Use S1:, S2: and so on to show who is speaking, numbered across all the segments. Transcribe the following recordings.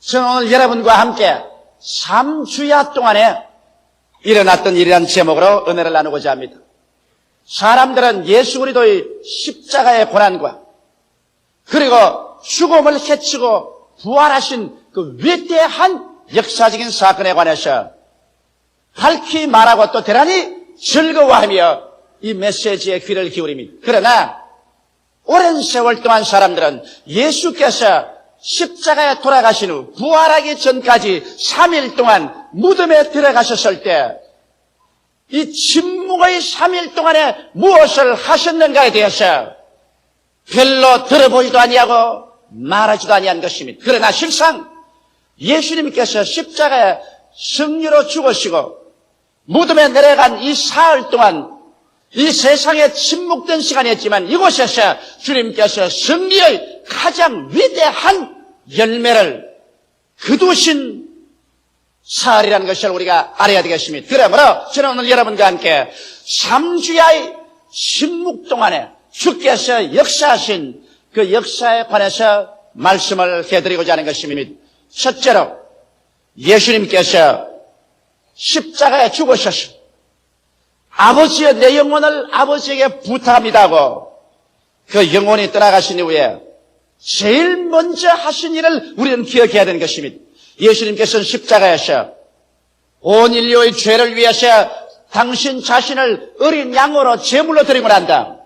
S1: 저는 오늘 여러분과 함께 3주야 동안에 일어났던 일이라는 제목으로 은혜를 나누고자 합니다. 사람들은 예수 그리스도의 십자가의 고난과 그리고 죽음을 해치고 부활하신 그 위대한 역사적인 사건에 관해서 밝히 말하고 또 대단히 즐거워하며 이 메시지에 귀를 기울입니다. 그러나 오랜 세월 동안 사람들은 예수께서 십자가에 돌아가신 후 부활하기 전까지 3일 동안 무덤에 들어가셨을 때 이 침묵의 3일 동안에 무엇을 하셨는가에 대해서 별로 들어보지도 아니하고 말하지도 아니한 것입니다. 그러나 실상 예수님께서 십자가에 승리로 죽으시고 무덤에 내려간 이 사흘 동안 이 세상에 침묵된 시간이었지만 이곳에서 주님께서 승리의 가장 위대한 열매를 거두신 사흘이라는 것을 우리가 알아야 되겠습니다. 그러므로 저는 오늘 여러분과 함께 3주야의 침묵 동안에 주께서 역사하신 그 역사에 관해서 말씀을 해드리고자 하는 것입니다. 첫째로 예수님께서 십자가에 죽으셔서 아버지의 내 영혼을 아버지에게 부탁합니다고 그 영혼이 떠나가신 이후에 제일 먼저 하신 일을 우리는 기억해야 되는 것입니다. 예수님께서는 십자가에서 온 인류의 죄를 위해서 당신 자신을 어린 양으로 제물로 드리고 난 다음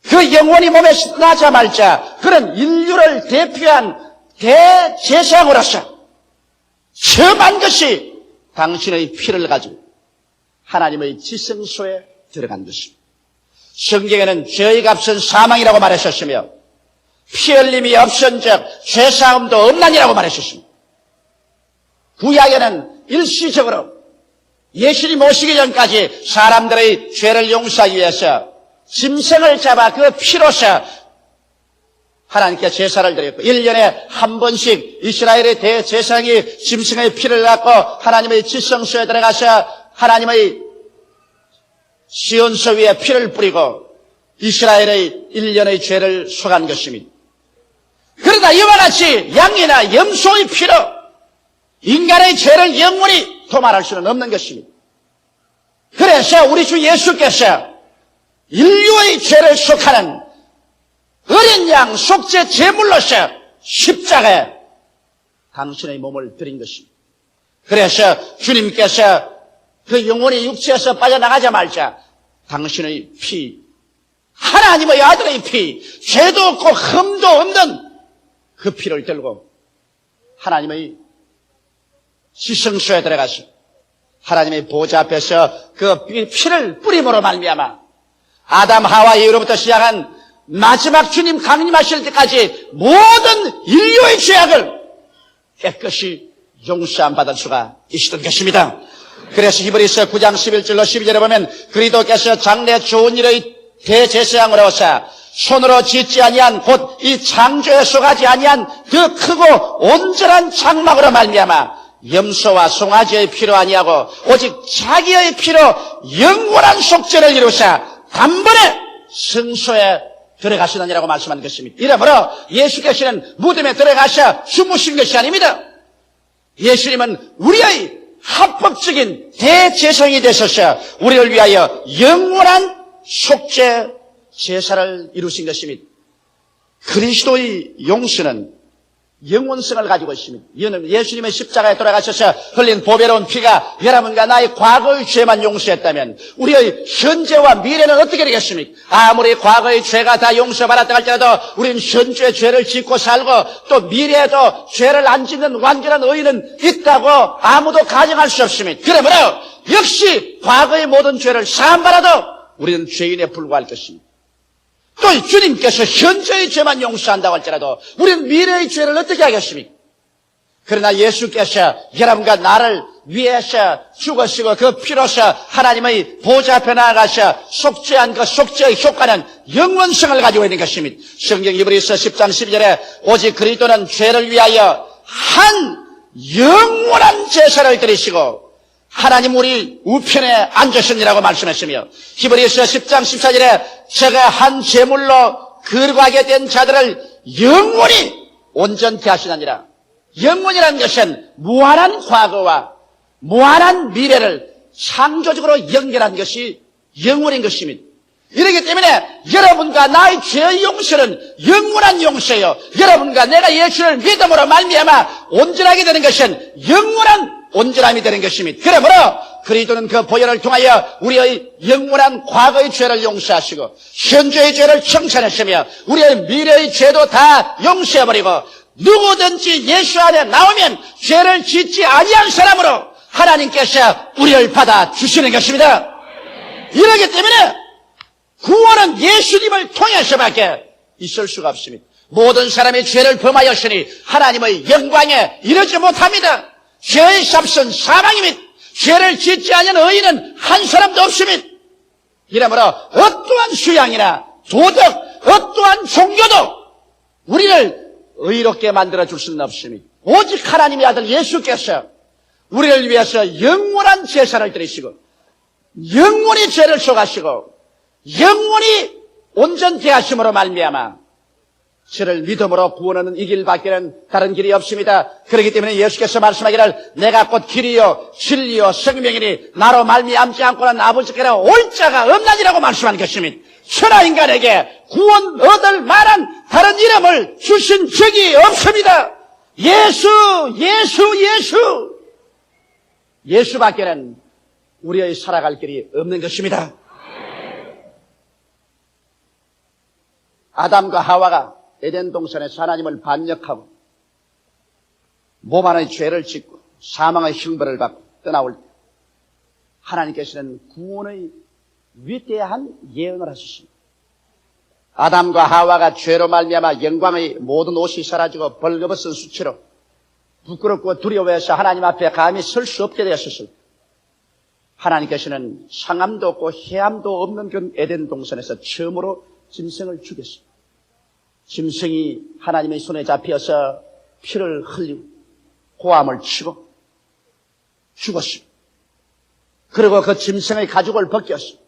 S1: 그 영혼이 몸에서 떠나자마자 그런 인류를 대표한 대제사장으로서 처음한 것이 당신의 피를 가지고 하나님의 지성소에 들어간 것입니다. 성경에는 죄의 값은 사망이라고 말하셨으며 피 흘림이 없은즉 죄사함도 없나니라고 말하셨습니다. 구약에는 일시적으로 예수님 오시기 전까지 사람들의 죄를 용서하기 위해서 짐승을 잡아 그 피로서 하나님께 제사를 드렸고 1년에 한 번씩 이스라엘의 대제사장이 짐승의 피를 갖고 하나님의 지성소에 들어가서 하나님의 시온서 위에 피를 뿌리고 이스라엘의 1년의 죄를 속한 것입니다. 그러나 이와 같이 양이나 염소의 피로 인간의 죄를 영원히 도말할 수는 없는 것입니다. 그래서 우리 주 예수께서 인류의 죄를 속하는 어린 양 속죄 제물로서 십자가에 당신의 몸을 드린 것입니다. 그래서 주님께서 그 영혼이 육체에서 빠져나가자마자 당신의 피, 하나님의 아들의 피, 죄도 없고 흠도 없는 그 피를 들고 하나님의 지성소에 들어가서 하나님의 보좌 앞에서 그 피를 뿌림으로 말미암아 아담 하와 이후로부터 시작한 마지막 주님 강림하실 때까지 모든 인류의 죄악을 깨끗이 용서함 받을 수가 있었던 것입니다. 그래서 히브리서 9장 11절로 12절에 보면 그리스도께서 장래 좋은 일의 대제사장으로서 손으로 짓지 아니한 곧 이 창조에 속하지 아니한 그 크고 온전한 장막으로 말미암아 염소와 송아지의 피로 아니하고 오직 자기의 피로 영원한 속죄를 이루사 단번에 성소에 들어가시느니라고 말씀한 것입니다. 이러므로 예수께서는 무덤에 들어가셔 주무신 것이 아닙니다. 예수님은 우리의 합법적인 대제사장이 되셔서 우리를 위하여 영원한 속죄 제사를 이루신 것입니다. 그리스도의 용서는 영원성을 가지고 있습니다. 예수님의 십자가에 돌아가셔서 흘린 보배로운 피가 여러분과 나의 과거의 죄만 용서했다면 우리의 현재와 미래는 어떻게 되겠습니까? 아무리 과거의 죄가 다 용서받았다 할지라도 우리는 현재의 죄를 짓고 살고 또 미래에도 죄를 안 짓는 완전한 의인은 있다고 아무도 가정할 수 없습니다. 그러므로 역시 과거의 모든 죄를 사함받아도 우리는 죄인에 불과할 것입니다. 또 주님께서 현재의 죄만 용서한다고 할지라도 우리는 미래의 죄를 어떻게 하겠습니까? 그러나 예수께서 여러분과 나를 위해서 죽으시고 그 피로서 하나님의 보좌 앞에 나아가셔 속죄한 그 속죄의 효과는 영원성을 가지고 있는 것입니다. 성경 히브리서 10장 12절에 오직 그리스도는 죄를 위하여 한 영원한 제사를 드리시고 하나님 우리 우편에 앉으셨니라고 말씀했으며 히브리서 10장 14절에 제가 한 제물로 거룩하게 된 자들을 영원히 온전케 하시느니라. 영원이라는 것은 무한한 과거와 무한한 미래를 창조적으로 연결한 것이 영원인 것입니다. 이렇기 때문에 여러분과 나의 죄의 용서는 영원한 용서요. 여러분과 내가 예수를 믿음으로 말미암아 온전하게 되는 것은 영원한 온전함이 되는 것입니다. 그러므로 그리스도는 그 보혈을 통하여 우리의 영원한 과거의 죄를 용서하시고 현재의 죄를 청산하시며 우리의 미래의 죄도 다 용서해버리고 누구든지 예수 안에 나오면 죄를 짓지 아니한 사람으로 하나님께서 우리를 받아주시는 것입니다. 이러기 때문에 구원은 예수님을 통해서밖에 있을 수가 없습니다. 모든 사람이 죄를 범하였으니 하나님의 영광에 이르지 못합니다. 죄의 값은 사망입니다. 죄를 짓지 않은 의인은 한 사람도 없습니다. 이러므로 어떠한 수양이나 도덕, 어떠한 종교도 우리를 의롭게 만들어줄 수는 없습니다. 오직 하나님의 아들 예수께서 우리를 위해서 영원한 제사를 드리시고 영원히 죄를 속하시고 영원히 온전케 하심으로 말미암아 저를 믿음으로 구원하는 이 길밖에는 다른 길이 없습니다. 그렇기 때문에 예수께서 말씀하기를 내가 곧 길이요 진리요 생명이니 나로 말미암지 않고는 아버지께로 올 자가 없나니라고 말씀한 것입니다. 천하 인간에게 구원 얻을 만한 다른 이름을 주신 적이 없습니다. 예수밖에는 우리의 살아갈 길이 없는 것입니다. 아담과 하와가 에덴 동산에서 하나님을 반역하고 몸 안의 죄를 짓고 사망의 형벌을 받고 떠나올 때 하나님께서는 구원의 위대한 예언을 하셨습니다. 아담과 하와가 죄로 말미암아 영광의 모든 옷이 사라지고 벌거벗은 수치로 부끄럽고 두려워해서 하나님 앞에 감히 설 수 없게 되었을 때 하나님께서는 상함도 없고 해함도 없는 그 에덴 동산에서 처음으로 짐승을 죽였습니다. 짐승이 하나님의 손에 잡혀서 피를 흘리고 고함을 치고 죽었습니다. 그리고 그 짐승의 가죽을 벗겼습니다.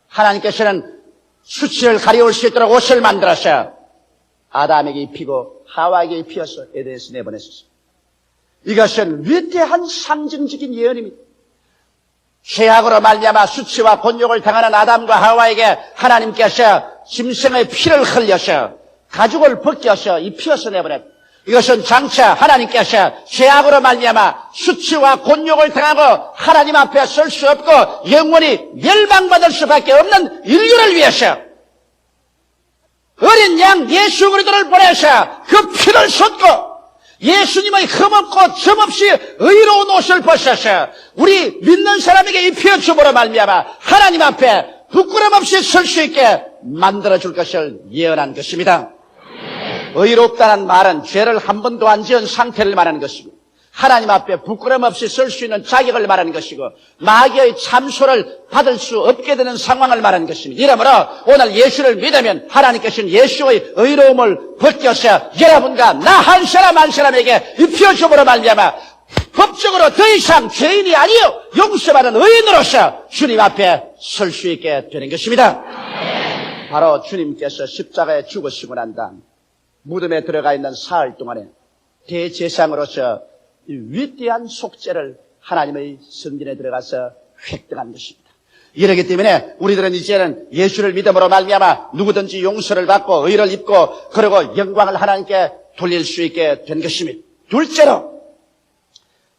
S1: 하나님께서는 수치를 가려울 수 있도록 옷을 만들어서 아담에게 입히고 하와에게 입혀서 에덴에서 내보냈습니다. 이것은 위대한 상징적인 예언입니다. 죄악으로 말미암아 수치와 곤욕을 당하는 아담과 하와에게 하나님께서 짐승의 피를 흘려서 가죽을 벗겨서 입혀서 내보냈다. 이것은 장차 하나님께서 죄악으로 말미암아 수치와 곤욕을 당하고 하나님 앞에 설 수 없고 영원히 멸망받을 수밖에 없는 인류를 위해서 어린 양 예수 그리스도를 보내서 그 피를 쏟고 예수님의 흠없고 점없이 의로운 옷을 벗어서 우리 믿는 사람에게 입혀줌으로 말미암아 하나님 앞에 부끄럼 없이 설 수 있게 만들어줄 것을 예언한 것입니다. 의롭다는 말은 죄를 한 번도 안 지은 상태를 말하는 것이고 하나님 앞에 부끄럼 없이 설 수 있는 자격을 말하는 것이고 마귀의 참소를 받을 수 없게 되는 상황을 말하는 것입니다. 이러므로 오늘 예수를 믿으면 하나님께서는 예수의 의로움을 벗겨서 여러분과 나 한 사람 한 사람에게 입혀줌으로 말미암아 법적으로 더 이상 죄인이 아니요 용서받은 의인으로서 주님 앞에 설 수 있게 되는 것입니다. 바로 주님께서 십자가에 죽으시고 난 다음 무덤에 들어가 있는 사흘 동안에 대제사장으로서 이 위대한 속죄를 하나님의 성전에 들어가서 획득한 것입니다. 이러기 때문에 우리들은 이제는 예수를 믿음으로 말미암아 누구든지 용서를 받고 의를 입고 그리고 영광을 하나님께 돌릴 수 있게 된 것입니다. 둘째로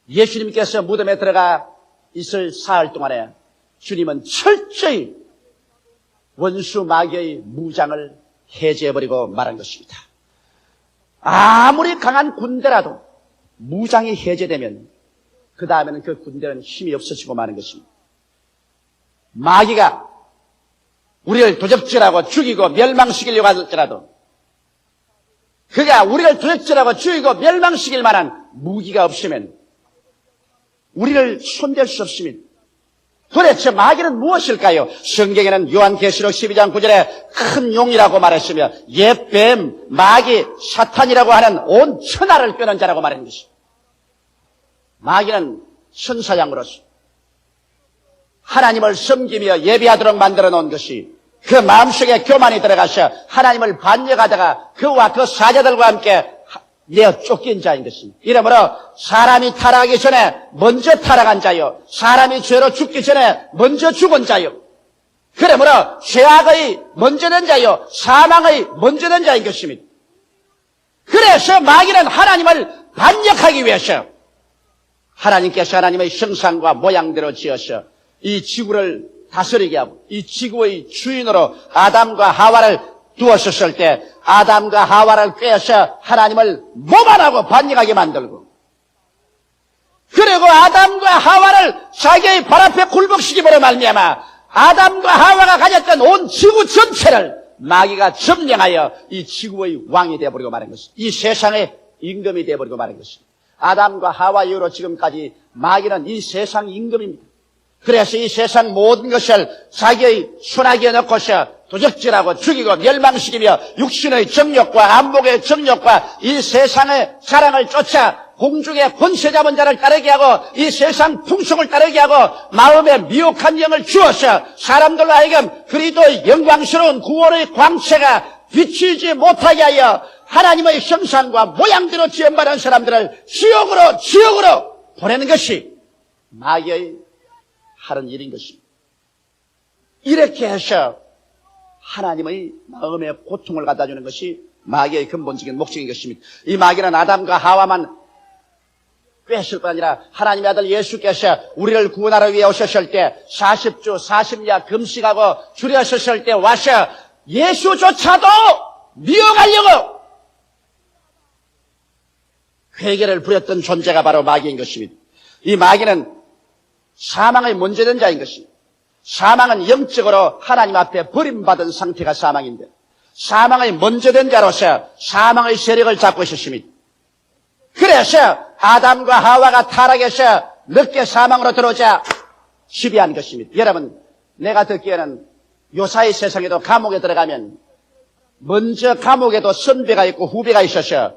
S1: 예수님께서 무덤에 들어가 있을 사흘 동안에 주님은 철저히 원수 마귀의 무장을 해제해버리고 말한 것입니다. 아무리 강한 군대라도 무장이 해제되면 그 다음에는 그 군대는 힘이 없어지고 마는 것입니다. 마귀가 우리를 도적질하고 죽이고 멸망시키려고 할지라도 그가 우리를 도적질하고 죽이고 멸망시킬 만한 무기가 없으면 우리를 손댈 수 없습니다. 도대체 마귀는 무엇일까요? 성경에는 요한계시록 12장 9절에 큰 용이라고 말했으며 옛 뱀, 마귀, 사탄이라고 하는 온 천하를 꿰는 자라고 말하는 것입니다. 마귀는 천사장으로서 하나님을 섬기며 예배하도록 만들어 놓은 것이 그 마음속에 교만이 들어가서 하나님을 반역하다가 그와 그 사자들과 함께 내어 쫓긴 자인 것입니다. 이러므로 사람이 타락하기 전에 먼저 타락한 자요, 사람이 죄로 죽기 전에 먼저 죽은 자요, 그러므로 죄악의 먼저 된 자요, 사망의 먼저 된 자인 것입니다. 그래서 마귀는 하나님을 반역하기 위해서 하나님께서 하나님의 형상과 모양대로 지어서 이 지구를 다스리게 하고 이 지구의 주인으로 아담과 하와를 두었었을 때 아담과 하와를 꿰어서 하나님을 모반하고 반역하게 만들고, 그리고 아담과 하와를 자기의 발 앞에 굴복시킴으로 말미암아 아담과 하와가 가졌던 온 지구 전체를 마귀가 점령하여 이 지구의 왕이 되어버리고 말한 것입니다. 이 세상의 임금이 되어버리고 말한 것입니다. 아담과 하와 이후로 지금까지 마귀는 이 세상 임금입니다. 그래서 이 세상 모든 것을 자기의 손아귀에 넣고서 도적질하고 죽이고 멸망시키며 육신의 정욕과 안목의 정욕과 이 세상의 사랑을 쫓아 공중의 권세 잡은 자를 따르게 하고 이 세상 풍속을 따르게 하고 마음에 미혹한 영을 주어서 사람들로 하여금 그리스도의 영광스러운 구원의 광채가 비치지 못하게 하여 하나님의 형상과 모양대로 지음받은 사람들을 지옥으로 보내는 것이 마귀의 하는 일인 것입니다. 이렇게 해서 하나님의 마음의 고통을 갖다 주는 것이 마귀의 근본적인 목적인 것입니다. 이 마귀는 아담과 하와만 꿰었을 뿐 아니라 하나님의 아들 예수께서 우리를 구원하러 위해 오셨을 때 40주 40야 금식하고 줄였었을 때 와서 예수조차도 미워하려고 회개를 부렸던 존재가 바로 마귀인 것입니다. 이 마귀는 사망의 먼저 된 자인 것입니다. 사망은 영적으로 하나님 앞에 버림받은 상태가 사망인데 사망의 먼저 된 자로서 사망의 세력을 잡고 있었습니다. 그래서 아담과 하와가 타락해서 늦게 사망으로 들어오자 시비한 것입니다. 여러분, 내가 듣기에는 요사이 세상에도 감옥에 들어가면 먼저 감옥에도 선배가 있고 후배가 있어서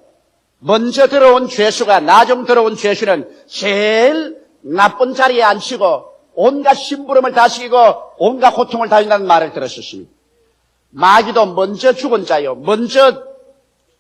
S1: 먼저 들어온 죄수가 나중 들어온 죄수는 제일 나쁜 자리에 앉히고 온갖 심부름을 다 시키고 온갖 고통을 다 준다는 말을 들었었습니다. 마귀도 먼저 죽은 자요, 먼저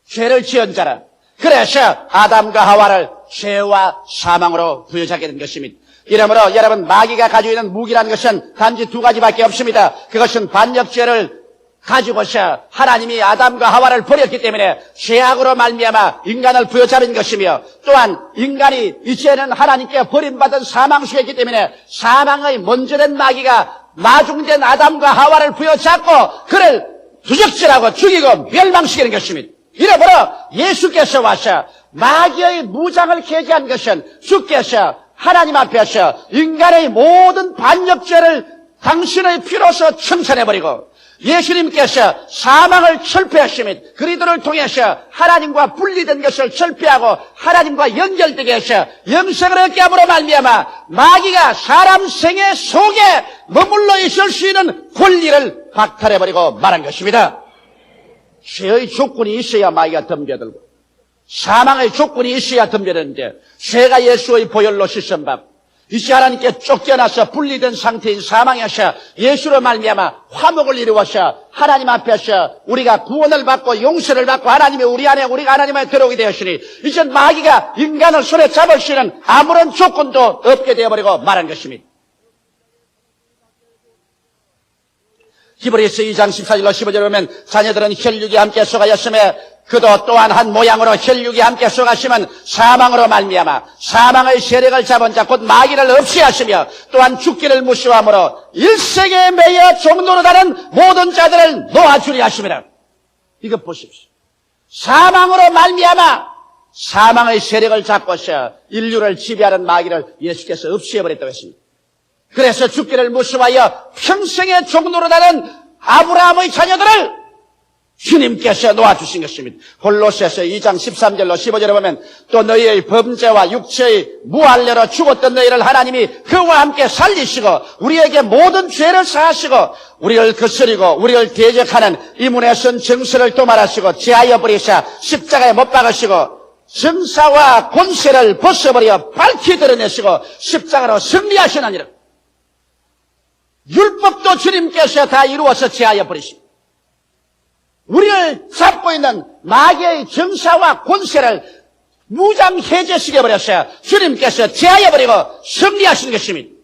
S1: 죄를 지은 자라. 그래서 아담과 하와를 죄와 사망으로 부여잡게 된 것입니다. 이러므로 여러분, 마귀가 가지고 있는 무기라는 것은 단지 두 가지밖에 없습니다. 그것은 반역죄를 가지고서 하나님이 아담과 하와를 버렸기 때문에 죄악으로 말미암아 인간을 부여잡은 것이며, 또한 인간이 이제는 하나님께 버림받은 사망 속에 있기 때문에 사망의 먼저 된 마귀가 나중된 아담과 하와를 부여잡고 그를 도적질하고 죽이고 멸망시키는 것입니다. 이러므로 예수께서 와서 마귀의 무장을 폐지한 것은 주께서 하나님 앞에서 인간의 모든 반역죄를 당신의 피로서 청산해버리고 예수님께서 사망을 철폐하시며 그리스도를 통해서 하나님과 분리된 것을 철폐하고 하나님과 연결되게 해서 영생을 얻게 함으로 말미암아 마귀가 사람 생애 속에 머물러 있을 수 있는 권리를 박탈해버리고 말한 것입니다. 죄의 조건이 있어야 마귀가 덤벼들고 사망의 조건이 있어야 덤벼드는데 죄가 예수의 보혈로 씻음받고 이제 하나님께 쫓겨나서 분리된 상태인 사망에서 예수로 말미암아 화목을 이루어서 하나님 앞에서 우리가 구원을 받고 용서를 받고 하나님이 우리 안에 우리가 하나님 안에 들어오게 되었으니 이제 마귀가 인간을 손에 잡을 수 있는 아무런 조건도 없게 되어버리고 말한 것입니다. 히브리서 2장 14절로 15절에 보면 자녀들은 혈육이 함께 쏘가였음에 그도 또한 한 모양으로 혈육이 함께 쏘가시면 사망으로 말미암아 사망의 세력을 잡은 자 곧 마귀를 없이 하시며 또한 죽기를 무시함으로 일생에 매여 종노릇하는 모든 자들을 놓아주리 하심이라. 이것 보십시오. 사망으로 말미암아 사망의 세력을 잡고서 인류를 지배하는 마귀를 예수께서 없이 해버렸다고 했습니다. 그래서 죽기를 무서워하여 평생에 종노릇하는 아브라함의 자녀들을 주님께서 놓아주신 것입니다. 골로새서 2장 13절로 15절에 보면 또 너희의 범죄와 육체의 무할례로 죽었던 너희를 하나님이 그와 함께 살리시고 우리에게 모든 죄를 사하시고 우리를 거스리고 우리를 대적하는 이문에 선 정서를 도말하시고 제하여 버리사 십자가에 못 박으시고 정사와 권세를 벗어버려 밝히 드러내시고 십자가로 승리하시느니라. 율법도 주님께서 다 이루어서 제하여 버리시고 우리를 잡고 있는 마귀의 정사와 권세를 무장 해제시켜버렸어요. 주님께서 제하여버리고 승리하신 것입니다.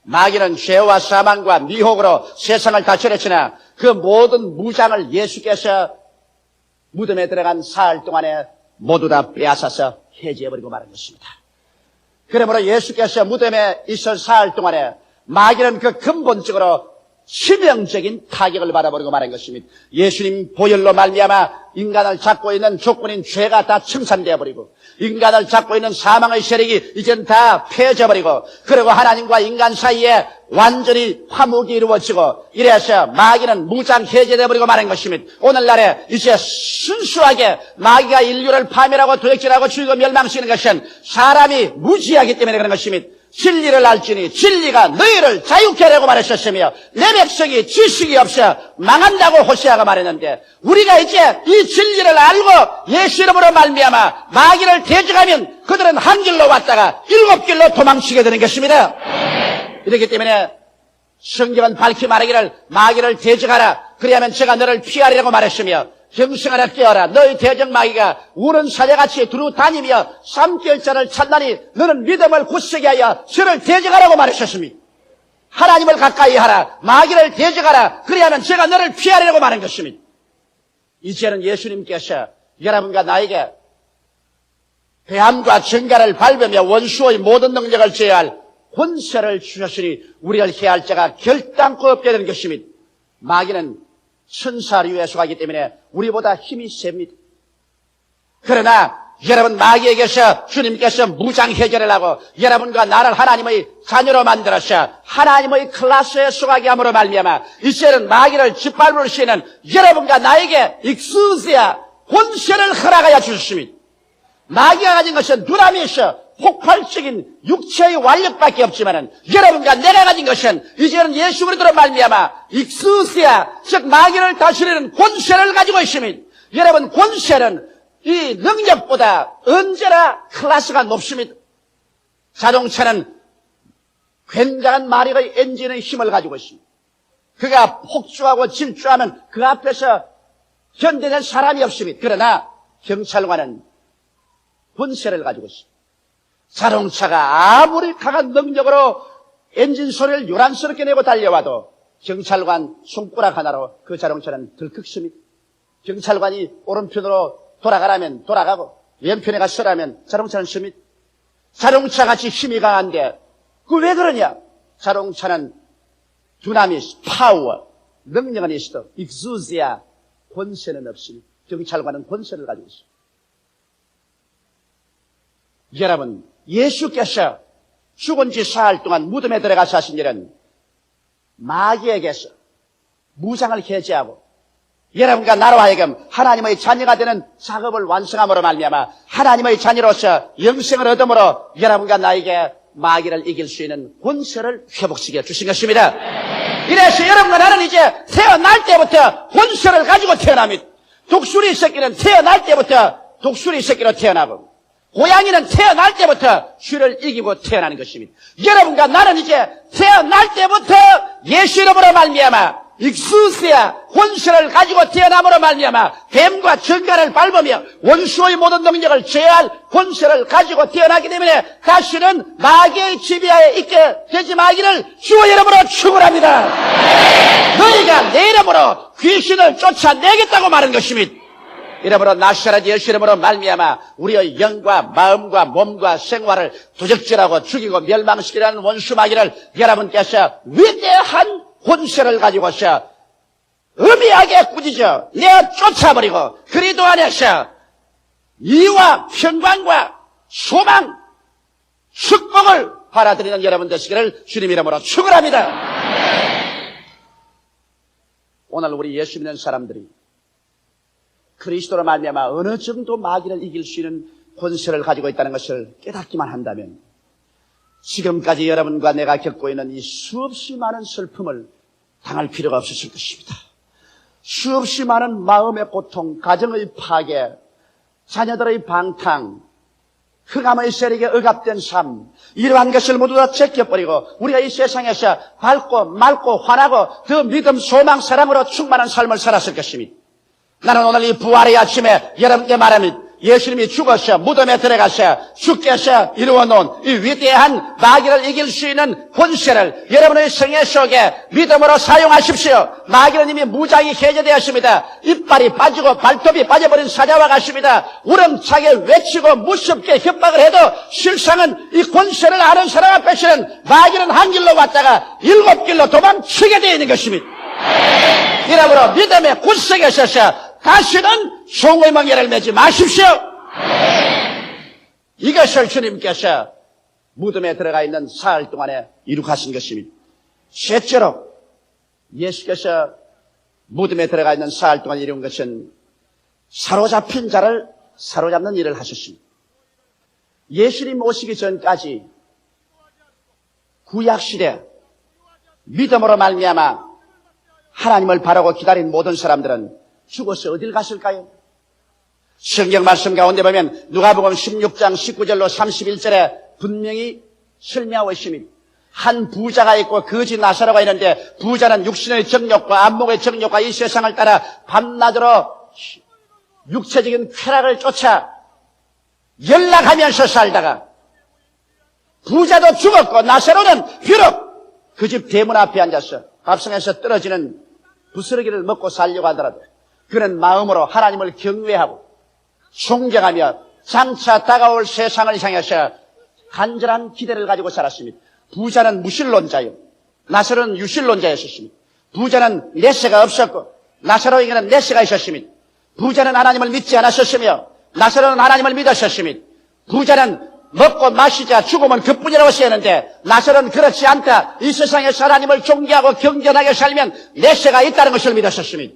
S1: 마귀는 죄와 사망과 미혹으로 세상을 다스렸으나 그 모든 무장을 예수께서 무덤에 들어간 사흘 동안에 모두 다 빼앗아서 해제해버리고 말한 것입니다. 그러므로 예수께서 무덤에 있을 사흘 동안에 마귀는 그 근본적으로 치명적인 타격을 받아버리고 말한 것입니다. 예수님 보혈로 말미암아 인간을 잡고 있는 조건인 죄가 다 청산되어버리고 인간을 잡고 있는 사망의 세력이 이젠 다 폐져버리고 그리고 하나님과 인간 사이에 완전히 화목이 이루어지고 이래서 마귀는 무장 해제되어버리고 말한 것입니다. 오늘날에 이제 순수하게 마귀가 인류를 파멸하고 도적질하고 죽이고 멸망시키는 것은 사람이 무지하기 때문에 그런 것입니다. 진리를 알지니 진리가 너희를 자유케 하라고 말하셨으며 내 백성이 지식이 없어 망한다고 호세아가 말했는데 우리가 이제 이 진리를 알고 예수 이름으로 말미암아 마귀를 대적하면 그들은 한 길로 왔다가 7길로 도망치게 되는 것입니다. 이렇기 때문에 성경은 밝히 말하기를 마귀를 대적하라 그리하면 제가 너를 피하리라고 말했으며 경성하라 깨어라 너희 대적 마귀가 우는 사자같이 두루 다니며 삼kel자를 찾나니 너는 믿음을 굳세게 하여 저를 대적하라고 말하셨습니다. 하나님을 가까이 하라 마귀를 대적하라 그리하면 제가 너를 피하리라고 말한 것입니다. 이제는 예수님께서 여러분과 나에게 배암과 정갈을 밟으며 원수의 모든 능력을 제어할 권세를 주셨으니 우리를 해할 자가 결단코 없게 되는 것입니다. 마귀는 천사류에 속하기 때문에 우리보다 힘이 셉니다. 그러나 여러분 마귀에게서 주님께서 무장 해결을 하고 여러분과 나를 하나님의 자녀로 만들어서 하나님의 클래스에 속하게 함으로 말미암아 이제는 마귀를 짓밟을 수 있는 여러분과 나에게 익스우스야 권세를 허락하여 주셨습니다. 마귀가 가진 것은 두나미에서 폭발적인 육체의 완력밖에 없지만은 여러분과 내가 가진 것은 이제는 예수 그리스도로 말미암아 익스우스야 즉 마귀를 다스리는 권세를 가지고 있습니다. 여러분 권세는 이 능력보다 언제나 클래스가 높습니다. 자동차는 굉장한 마력의 엔진의 힘을 가지고 있습니다. 그가 폭주하고 질주하면 그 앞에서 견디는 사람이 없습니다. 그러나 경찰관은 권세를 가지고 있습니다. 자동차가 아무리 강한 능력으로 엔진 소리를 요란스럽게 내고 달려와도 경찰관 손가락 하나로 그 자동차는 들끓습니다. 경찰관이 오른편으로 돌아가라면 돌아가고 왼편에 가서라면 자동차는 씁니다. 자동차같이 힘이 강한데 그 왜 그러냐? 자동차는 두나미스, 파워, 능력은 있어도 익스우스야 권세는 없습니다. 경찰관은 권세를 가지고 있습니다. 여러분 예수께서 죽은 지 사흘 동안 무덤에 들어가서 하신 일은 마귀에게서 무장을 해제하고 여러분과 나로 하여금 하나님의 자녀가 되는 작업을 완성함으로 말미암아 하나님의 자녀로서 영생을 얻음으로 여러분과 나에게 마귀를 이길 수 있는 권세를 회복시켜 주신 것입니다. 이래서 여러분과 나는 이제 태어날 때부터 권세를 가지고 태어납니다. 독수리 새끼는 태어날 때부터 독수리 새끼로 태어나고 고양이는 태어날 때부터 쥐를 이기고 태어나는 것입니다. 여러분과 나는 이제 태어날 때부터 예수 이름으로 말미암아 익스우스야 권세를 가지고 태어남으로 말미암아 뱀과 정갈을 밟으며 원수의 모든 능력을 제어할 권세를 가지고 태어나기 때문에 다시는 마귀의 지배하에 있게 되지 마기를 주의 이름으로 축원합니다. 너희가 내 이름으로 귀신을 쫓아내겠다고 말한 것입니다. 이름으로 나사렛 예수 이름으로 말미암아 우리의 영과 마음과 몸과 생활을 도적질하고 죽이고 멸망시키라는 원수 마귀를 여러분께서 위대한 권세를 가지고서 음이하게 꾸짖어 내어 쫓아버리고 그리도 안에서 이와 평강과 소망, 축복을 받아들이는 여러분 되시기를 주님 이름으로 축원합니다. 오늘 우리 예수 믿는 사람들이 그리스도로 말미암아 어느 정도 마귀를 이길 수 있는 권세를 가지고 있다는 것을 깨닫기만 한다면 지금까지 여러분과 내가 겪고 있는 이 수없이 많은 슬픔을 당할 필요가 없었을 것입니다. 수없이 많은 마음의 고통, 가정의 파괴, 자녀들의 방탕, 흑암의 세력에 억압된 삶, 이러한 것을 모두 다 제껴버리고 우리가 이 세상에서 밝고 맑고 환하고 더 믿음, 소망, 사랑으로 충만한 삶을 살았을 것입니다. 나는 오늘 이 부활의 아침에 여러분께 말합니다. 예수님이 죽어서 무덤에 들어가서 주께서 이루어놓은 이 위대한 마귀를 이길 수 있는 권세를 여러분의 생애 속에 믿음으로 사용하십시오. 마귀는 이미 무장이 해제되었습니다. 이빨이 빠지고 발톱이 빠져버린 사자와 같습니다. 우렁차게 외치고 무섭게 협박을 해도 실상은 이 권세를 아는 사람 앞에서는 마귀는 한 길로 왔다가 7길로 도망치게 되어 있는 것입니다. 이러므로 믿음의 굳세게 서서 다시는 종의 멍에를 매지 마십시오. 이것을 주님께서 무덤에 들어가 있는 사흘 동안에 이룩하신 것입니다. 셋째로 예수께서 무덤에 들어가 있는 사흘 동안 이룬 것은 사로잡힌 자를 사로잡는 일을 하셨습니다. 예수님 오시기 전까지 구약시대 믿음으로 말미암아 하나님을 바라고 기다린 모든 사람들은 죽어서 어딜 갔을까요? 성경 말씀 가운데 보면 누가복음 16장 19절로 31절에 분명히 설명하고 있습니다. 한 부자가 있고 거지 나사로가 있는데 부자는 육신의 정욕과 안목의 정욕과 이 세상을 따라 밤낮으로 육체적인 쾌락을 쫓아 연락하면서 살다가 부자도 죽었고 나사로는 비록 그 집 대문 앞에 앉아서 밥상에서 떨어지는 부스러기를 먹고 살려고 하더라도 그런 마음으로 하나님을 경외하고 존경하며 장차 다가올 세상을 향해서 간절한 기대를 가지고 살았습니다. 부자는 무신론자요, 나사로는 유신론자였습니다. 부자는 내세가 없었고 나사로에게는 내세가 있었습니다. 부자는 하나님을 믿지 않았었으며 나사로는 하나님을 믿었었습니다. 부자는 먹고 마시자 죽으면 그뿐이라고 쓰였는데 나사로는 그렇지 않다. 이 세상에서 하나님을 존경하고 경전하게 살면 내세가 있다는 것을 믿었었습니다.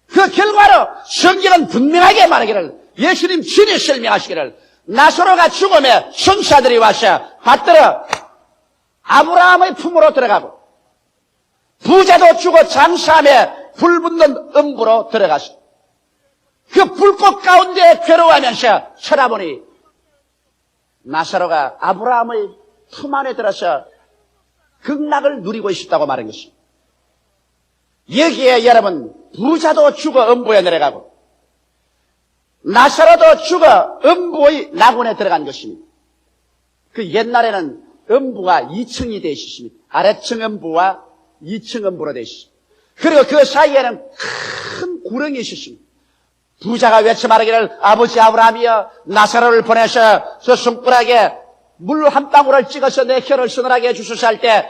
S1: 그 결과로 성경은 분명하게 말하기를, 예수님 친히 설명하시기를, 나사로가 죽음에 천사들이 와서 받들어 아브라함의 품으로 들어가고 부자도 죽어 장사함에 불붙는 음부로 들어갔어. 그 불꽃 가운데 괴로워하면서 쳐다보니 나사로가 아브라함의 품 안에 들어서 극락을 누리고 있었다고 말한 것입니다. 여기에 여러분, 부자도 죽어 음부에 내려가고 나사로도 죽어 음부의 낙원에 들어간 것입니다. 그 옛날에는 음부가 2층이 되어 있었습니다. 아래층 음부와 2층 음부로 되어 있었습니다. 그리고 그 사이에는 큰 구렁이 있었습니다. 부자가 외쳐 말하기를, 아버지 아브라함이여, 나사로를 보내서 저 손가락에 물 한 방울을 찍어서 내 혀를 서늘하게 해주소서 할 때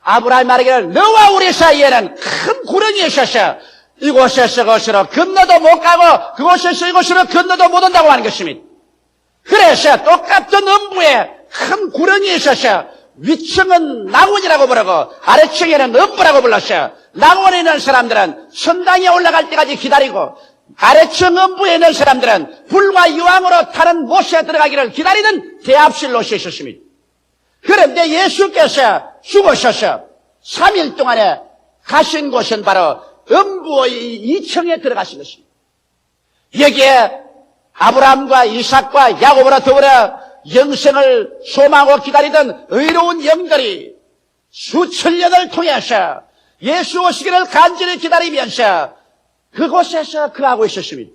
S1: 아브라함이 말하기를, 너와 우리 사이에는 큰 구렁이 있어서 이곳에서 그곳으로 건너도 못 가고 그곳에서 이곳으로 건너도 못 온다고 하는 것입니다. 그래서 똑같은 음부에 큰 구렁이 있어서 위층은 낙원이라고 부르고 아래층에는 음부라고 불렀어요. 낙원에 있는 사람들은 천당에 올라갈 때까지 기다리고 아래층 음부에 있는 사람들은 불과 유황으로 타는 못에 들어가기를 기다리는 대합실 노릇이 있었습니다. 그런데 예수께서 죽으셔서 3일 동안에 가신 곳은 바로 음부의 2층에 들어가신 것입니다. 여기에 아브라함과 이삭과 야곱으로 더불어 영생을 소망하고 기다리던 의로운 영들이 수천 년을 통해서 예수 오시기를 간절히 기다리면서 그곳에서 거하고 있었습니다.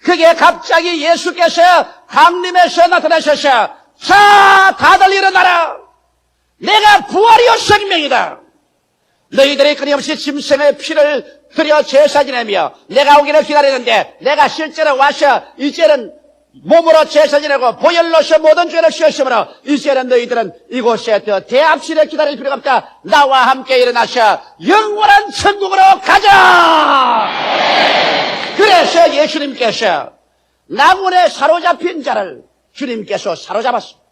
S1: 그게 갑자기 예수께서 강림에서 나타나셔서, 자, 다들 일어나라! 내가 부활이요 생명이다! 너희들이 끊임없이 짐승의 피를 들여 제사 지내며 내가 오기를 기다리는데 내가 실제로 와서 이제는 몸으로 제사 지내고 보혈로서 모든 죄를 씻으므로 이제는 너희들은 이곳에 더 대합실에 기다릴 필요가 없다. 나와 함께 일어나셔 영원한 천국으로 가자. 그래서 예수님께서 낙원에 사로잡힌 자를 주님께서 사로잡았습니다.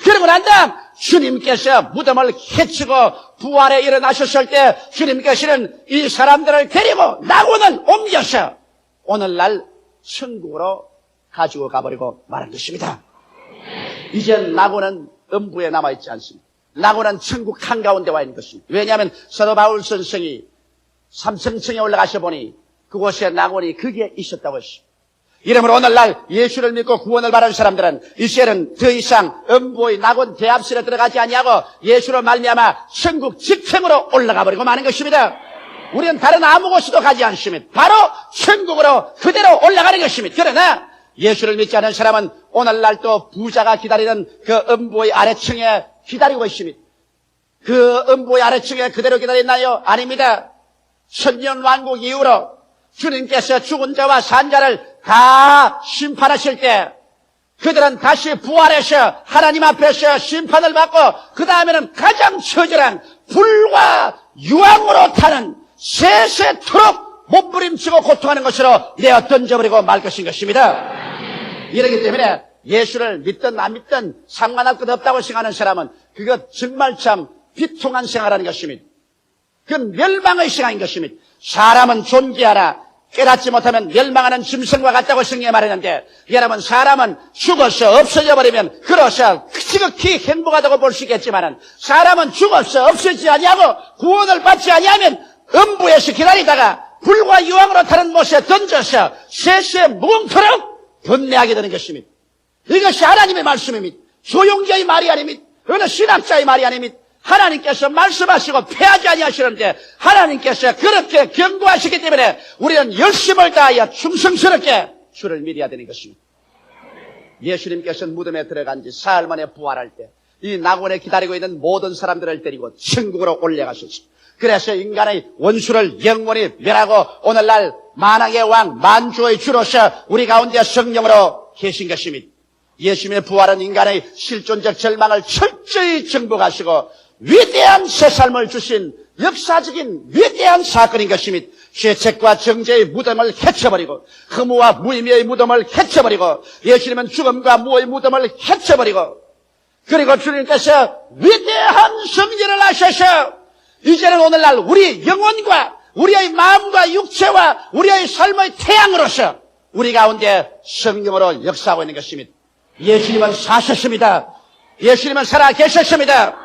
S1: 그러고 난 다음 주님께서 무덤을 헤치고 부활에 일어나셨을 때 주님께서는 이 사람들을 데리고 낙원을 옮겨서 오늘날 천국으로 가지고 가버리고 말한 것입니다. 이젠 낙원은 음부에 남아있지 않습니다. 낙원은 천국 한가운데 와 있는 것입니다. 왜냐하면 사도 바울 선생이 삼성층에 올라가서 보니 그곳에 낙원이 그게 있었다고 했습니다. 이러므로 오늘날 예수를 믿고 구원을 받은 사람들은 이제는 더 이상 음부의 낙원 대합실에 들어가지 아니하고 예수로 말미암아 천국 직행으로 올라가 버리고 마는 것입니다. 우리는 다른 아무 곳에도 가지 않습니다. 바로 천국으로 그대로 올라가는 것입니다. 그러나 예수를 믿지 않은 사람은 오늘날도 부자가 기다리는 그 음부의 아래층에 기다리고 있습니다. 그 음부의 아래층에 그대로 기다렸나요? 아닙니다. 천년 왕국 이후로 주님께서 죽은 자와 산 자를 다 심판하실 때 그들은 다시 부활해서 하나님 앞에서 심판을 받고 그 다음에는 가장 처절한 불과 유황으로 타는 세세토록 몸부림치고 고통하는 것으로 내어 던져버리고 말 것인 것입니다. 이러기 때문에 예수를 믿든 안 믿든 상관할 것 없다고 생각하는 사람은 그것 정말 참 비통한 생활하는 것입니다. 그 멸망의 생활인 것입니다. 사람은 존귀하나 깨닫지 못하면 멸망하는 짐승과 같다고 성경에 말했는데, 여러분, 사람은 죽어서 없어져 버리면 그로서 지극히 행복하다고 볼 수 있겠지만은, 사람은 죽어서 없어지지 아니하고 구원을 받지 아니하면 음부에서 기다리다가 불과 유황으로 타는 못에 던져서 세세 무궁토록 번뇌하게 되는 것입니다. 이것이 하나님의 말씀입니다. 조용자의 말이 아닙니다. 어느 신학자의 말이 아닙니다. 하나님께서 말씀하시고 패하지 아니하시는데 하나님께서 그렇게 경고하시기 때문에 우리는 열심을 다하여 충성스럽게 주를 믿어야 되는 것입니다. 예수님께서는 무덤에 들어간 지 사흘 만에 부활할 때 이 낙원에 기다리고 있는 모든 사람들을 데리고 천국으로 올라가셨습니다. 그래서 인간의 원수를 영원히 멸하고 오늘날 만왕의 왕 만주의 주로서 우리 가운데 성령으로 계신 것입니다. 예수님의 부활은 인간의 실존적 절망을 철저히 정복하시고 위대한 새 삶을 주신 역사적인 위대한 사건인 것입니다. 죄책과 정죄의 무덤을 헤쳐버리고 허무와 무의미의 무덤을 헤쳐버리고 예수님은 죽음과 무의 무덤을 헤쳐버리고 그리고 주님께서 위대한 성전을 하셔서 이제는 오늘날 우리 영혼과 우리의 마음과 육체와 우리의 삶의 태양으로서 우리 가운데 성령으로 역사하고 있는 것입니다. 예수님은 사셨습니다. 예수님은 살아 계셨습니다.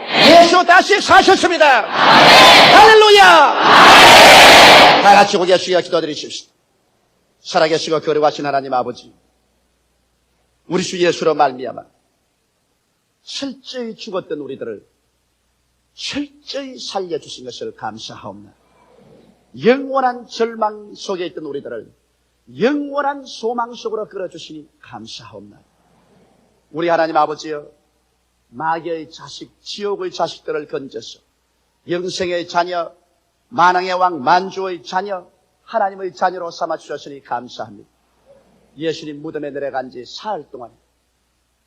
S1: 예수 다시 사셨습니다. 할렐루야. 다 같이 고개 숙여 기도드리십시오. 살아계시고 거룩하신 하나님 아버지, 우리 주 예수로 말미암아 철저히 죽었던 우리들을 철저히 살려주신 것을 감사하옵나이다. 영원한 절망 속에 있던 우리들을 영원한 소망 속으로 끌어주시니 감사하옵나이다. 우리 하나님 아버지여, 마귀의 자식, 지옥의 자식들을 건져서 영생의 자녀, 만왕의 왕 만주의 자녀, 하나님의 자녀로 삼아주셨으니 감사합니다. 예수님 무덤에 내려간 지 사흘 동안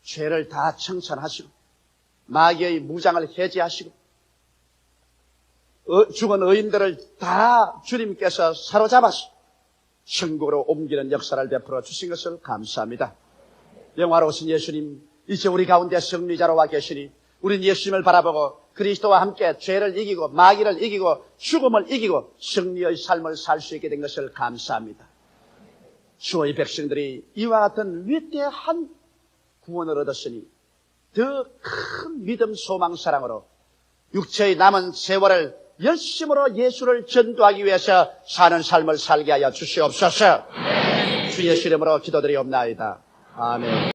S1: 죄를 다 청산하시고 마귀의 무장을 해제하시고 죽은 의인들을 다 주님께서 사로잡아서 천국으로 옮기는 역사를 베풀어 주신 것을 감사합니다. 영화로우신 예수님, 이제 우리 가운데 승리자로 와 계시니 우린 예수님을 바라보고 그리스도와 함께 죄를 이기고 마귀를 이기고 죽음을 이기고 승리의 삶을 살 수 있게 된 것을 감사합니다. 주의 백성들이 이와 같은 위대한 구원을 얻었으니 더 큰 믿음, 소망, 사랑으로 육체의 남은 세월을 열심으로 예수를 전도하기 위해서 사는 삶을 살게 하여 주시옵소서. 주 예수 이름으로 기도드리옵나이다. 아멘.